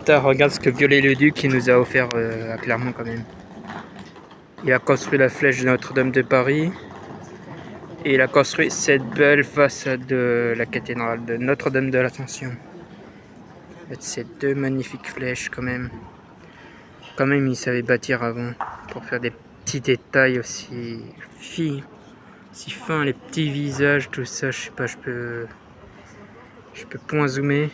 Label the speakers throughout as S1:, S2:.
S1: Putain, regarde ce que Viollet-le-Duc nous a offert à Clermont quand même. Il a construit la flèche de Notre-Dame de Paris. Et il a construit cette belle façade de la cathédrale de Notre-Dame de l'Ascension. Ces deux magnifiques flèches quand même. Quand même, il savait bâtir avant pour faire des petits détails aussi si fins, les petits visages, tout ça. Je sais pas, je peux point zoomer.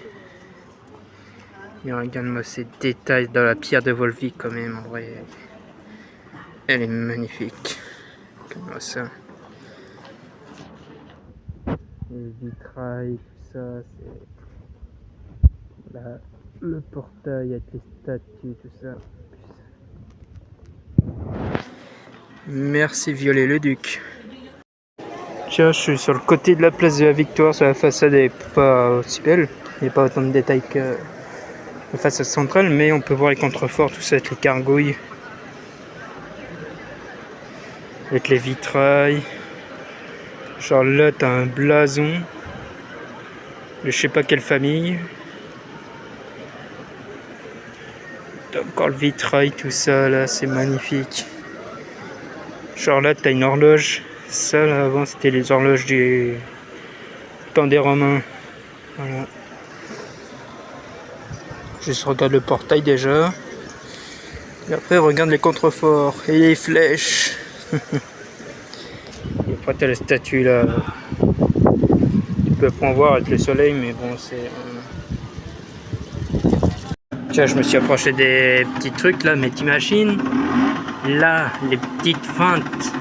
S1: Et regarde-moi ces détails dans la pierre de Volvic quand même. En vrai, elle est magnifique. Regarde-moi ça. Les vitrails, tout ça, c'est le portail avec les statues, tout ça. Merci Viollet-le-Duc. Tiens, je suis sur le côté de la place de la Victoire, sur la façade elle est pas aussi belle, il n'y a pas autant de détails que la façade centrale, mais on peut voir les contreforts, tout ça avec les gargouilles, avec les vitrails. Genre là t'as un blason de je sais pas quelle famille. T'as encore le vitrail, tout ça là, c'est magnifique. Genre là t'as une horloge, ça là avant c'était les horloges du temps des Romains. Voilà. Juste regarde le portail déjà. Et après regarde les contreforts et les flèches. Et après t'as la statue là. Tu peux pas en voir avec le soleil mais bon c'est... Tiens, je me suis approché des petits trucs là, mais t'imagines là les petites feintes,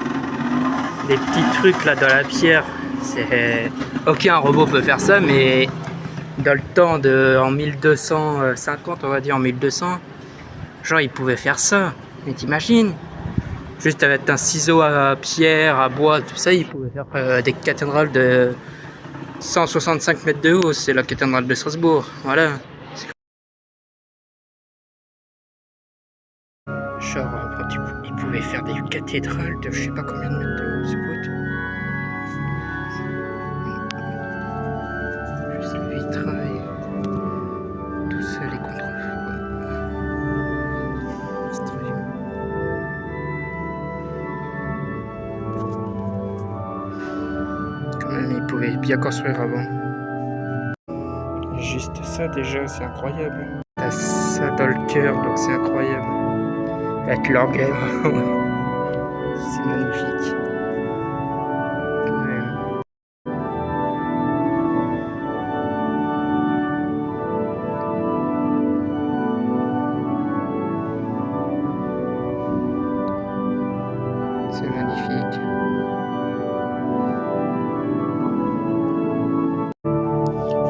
S1: les petits trucs là dans la pierre. C'est... Aucun robot peut faire ça, mais dans le temps de... en 1250 on va dire, en 1200, genre ils pouvaient faire ça. Mais t'imagines, juste avec un ciseau à pierre, à bois, tout ça, ils pouvaient faire des cathédrales de 165 mètres de haut. C'est la cathédrale de Strasbourg, voilà. Genre, ils pouvaient faire des cathédrales de je sais pas combien de mètres de haut, c'est beau. Juste le vitrail, tout ça, les contreforts. Quand même, ils pouvaient bien construire avant. Juste ça, déjà, c'est incroyable. T'as ça dans le cœur, donc c'est incroyable. Avec l'orgueil, c'est magnifique. Quand même. C'est magnifique.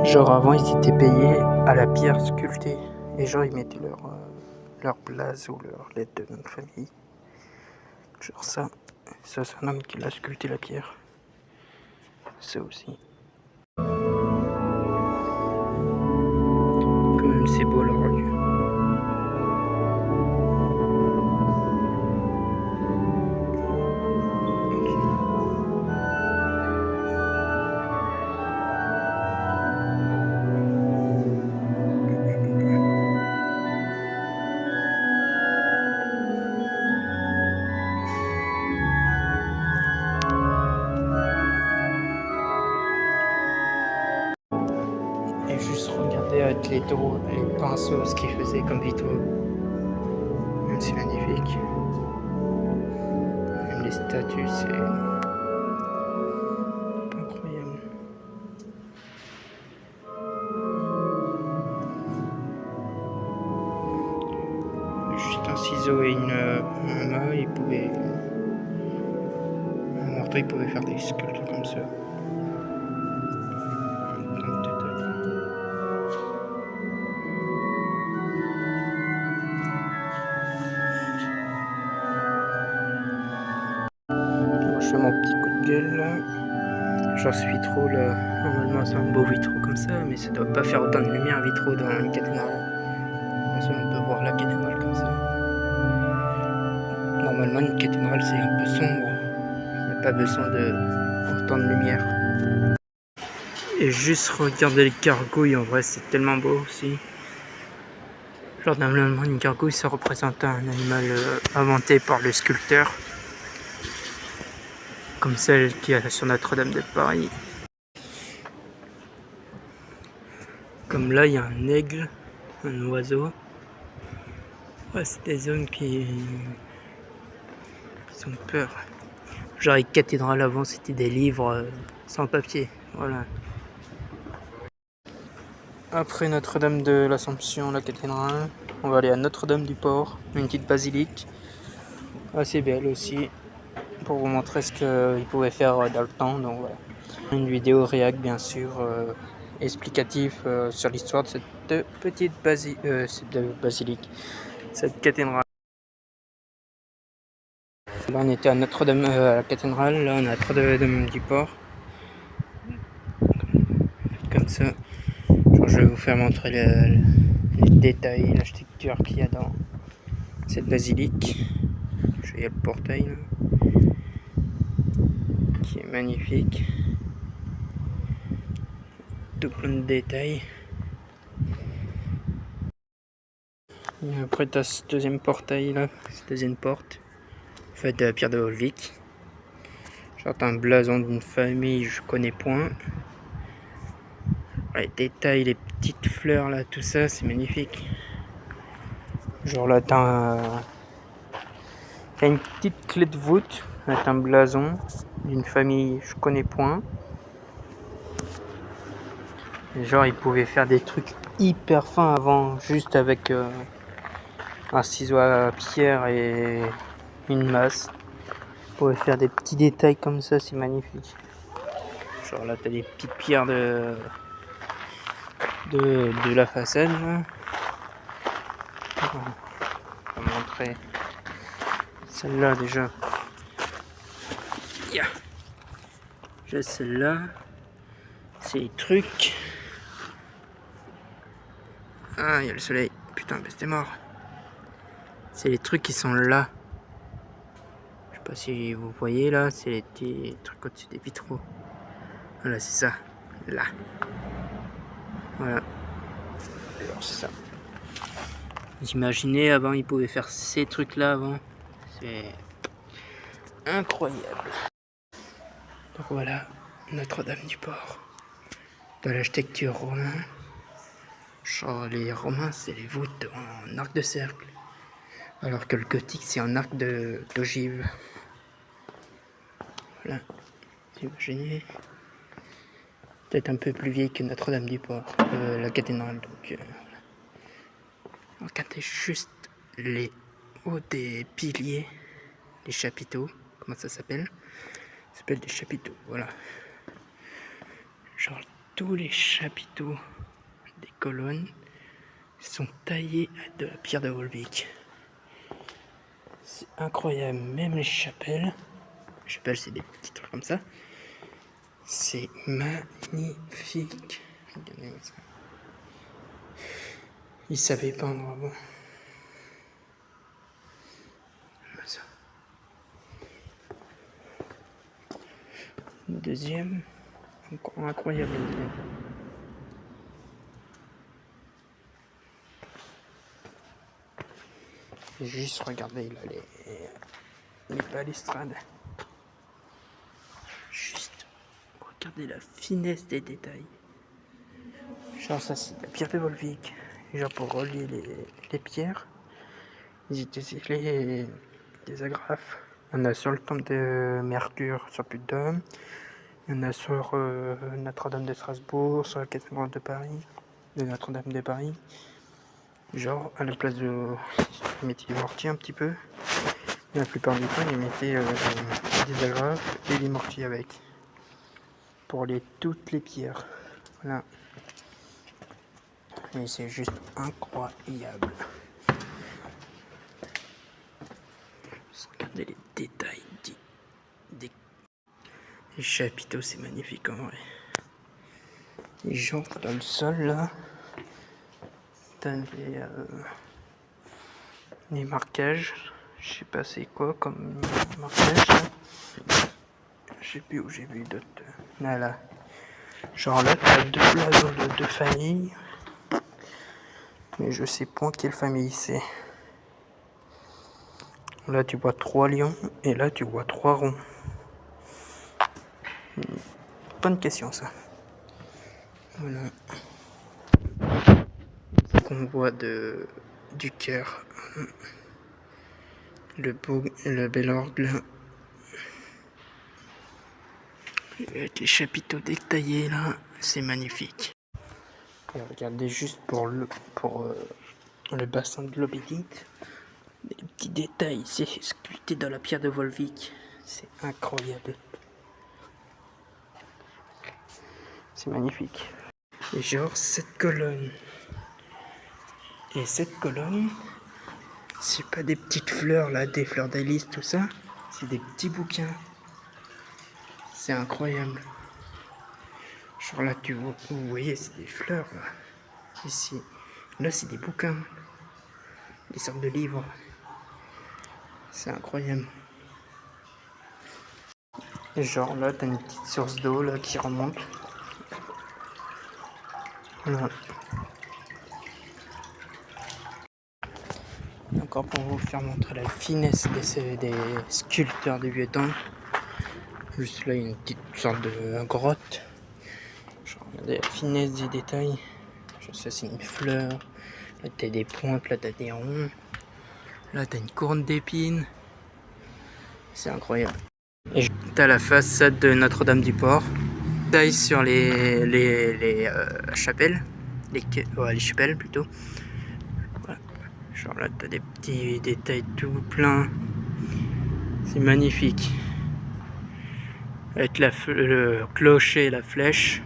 S1: Genre avant ils étaient payés à la pierre sculptée. Et genre ils mettaient leur blaze ou leur lettre de notre famille. Genre ça c'est un homme qui l'a sculpté la pierre. Ça aussi. Quand même c'est beau leur lieu. Et juste regarder avec les pinceaux, ce qu'ils faisaient comme vitraux. Même c'est magnifique. Même les statues, c'est incroyable. Juste un ciseau et un main, ils pouvaient... Un marteau, ils pouvaient faire des sculptures comme ça. Je fais mon petit coup de gueule là. J'en suis trop là. Normalement c'est un beau vitraux comme ça, mais ça doit pas faire autant de lumière un vitraux dans une cathédrale. Comme ça on peut voir la cathédrale comme ça. Normalement une cathédrale c'est un peu sombre. Il n'y a pas besoin de autant de lumière. Et juste regarder les gargouilles, en vrai c'est tellement beau aussi. Genre normalement une gargouille ça représente un animal inventé par le sculpteur. Comme celle qui est sur Notre-Dame de Paris. Comme là il y a un aigle, un oiseau. Ouais, c'est des hommes qui ont peur. Genre les cathédrales avant c'était des livres sans papier. Voilà. Après Notre-Dame de l'Assomption, la cathédrale, on va aller à Notre-Dame du Port, une petite basilique, assez belle aussi, pour vous montrer ce qu'il pouvait faire dans le temps. Donc voilà. Une vidéo réac bien sûr, explicative sur l'histoire de cette petite basilique, cette cathédrale. Là on était à Notre-Dame, à la cathédrale, là on est à Notre-Dame du Port. Comme ça. Genre, je vais vous faire montrer les détails, l'architecture qu'il y a dans cette basilique. Il y a le portail là, qui est magnifique. Tout plein de détails. Et après tu as ce deuxième portail là, cette deuxième porte, faite de la pierre de Volvic. Genre t'as un blason d'une famille, je connais point. Les détails, les petites fleurs là, tout ça, c'est magnifique. Genre là t'as une petite clé de voûte avec un blason d'une famille, je connais point. Et genre ils pouvaient faire des trucs hyper fins avant, juste avec un ciseau à pierre et une masse. Ils pouvaient faire des petits détails comme ça, c'est magnifique. Genre là t'as des petites pierres de la façade là. On va montrer celle-là déjà. Yeah. J'ai celle-là. C'est les trucs. Ah, il y a le soleil. Putain, mais c'était mort. C'est les trucs qui sont là. Je sais pas si vous voyez là, c'est les petits trucs au-dessus des vitraux. Voilà, c'est ça. Là. Voilà. Alors, c'est ça. Vous imaginez, avant, ils pouvaient faire ces trucs-là avant. C'est incroyable. Donc voilà, Notre-Dame du Port. De l'architecture romaine. Genre, les Romains, c'est les voûtes en arc de cercle. Alors que le gothique, c'est en arc d'ogive. Voilà. Vous imaginez. Peut-être un peu plus vieille que Notre-Dame du Port, la cathédrale. Donc, voilà. Regardez juste les hauts des piliers, les chapiteaux. Comment ça s'appelle? Ça s'appelle des chapiteaux, voilà. Genre tous les chapiteaux des colonnes sont taillés de la pierre de Volvic. C'est incroyable, même les chapelles. Les chapelles, c'est des petits trucs comme ça. C'est magnifique. Regardez ça. Ils savaient peindre avant. Ça. Deuxième, encore incroyable. Juste regardez là les balustrades. Juste regardez la finesse des détails. Genre ça c'est la pierre de Volvic. Genre pour relier les pierres, ils utilisaient des agrafes. Il y en a sur le temple de Mercure sur Puy-de-Dôme. Il y en a sur Notre-Dame de Strasbourg, sur la cathédrale de Paris, de Notre-Dame de Paris. Genre à la place de ils mettaient des mortiers un petit peu. Et la plupart du temps ils mettaient des agrafes et des mortiers avec. Pour toutes les pierres. Voilà. Et c'est juste incroyable. Regardez les détails des chapiteaux, c'est magnifique en vrai. Les gens dans le sol là, t'as les marquages. Je sais pas c'est quoi comme marquage là. Je sais plus où j'ai vu d'autres. Voilà. Genre là t'as deux blasons de deux familles. Mais je sais point quelle famille c'est. Là tu vois 3 lions et là tu vois 3 ronds. Bonne question ça. Voilà. Ce qu'on voit du cœur. Le bel orgue. Avec les chapiteaux détaillés là, c'est magnifique. Et regardez juste pour le bassin de l'obélisque. Les petits détails, c'est sculpté dans la pierre de Volvic. C'est incroyable. C'est magnifique. Et genre cette colonne. Et cette colonne, c'est pas des petites fleurs là, des fleurs d'alice, tout ça. C'est des petits bouquins. C'est incroyable. Genre là, vous voyez, c'est des fleurs là. Ici. Là, c'est des bouquins. Des sortes de livres. C'est incroyable. Et genre là, t'as une petite source d'eau là qui remonte. Voilà. Encore pour vous faire montrer la finesse des sculpteurs du vieux temps. Juste là, il y a une petite sorte de grotte. Genre, regardez la finesse des détails. Genre, ça, c'est une fleur. Là, t'as des pointes, là, t'as des ronds. Là, t'as une couronne d'épines. C'est incroyable. Et t'as la façade de Notre-Dame-du-Port. Taille sur les chapelles. Les chapelles plutôt. Voilà. Genre là, t'as des petits détails tout plein. C'est magnifique. Avec le clocher et la flèche.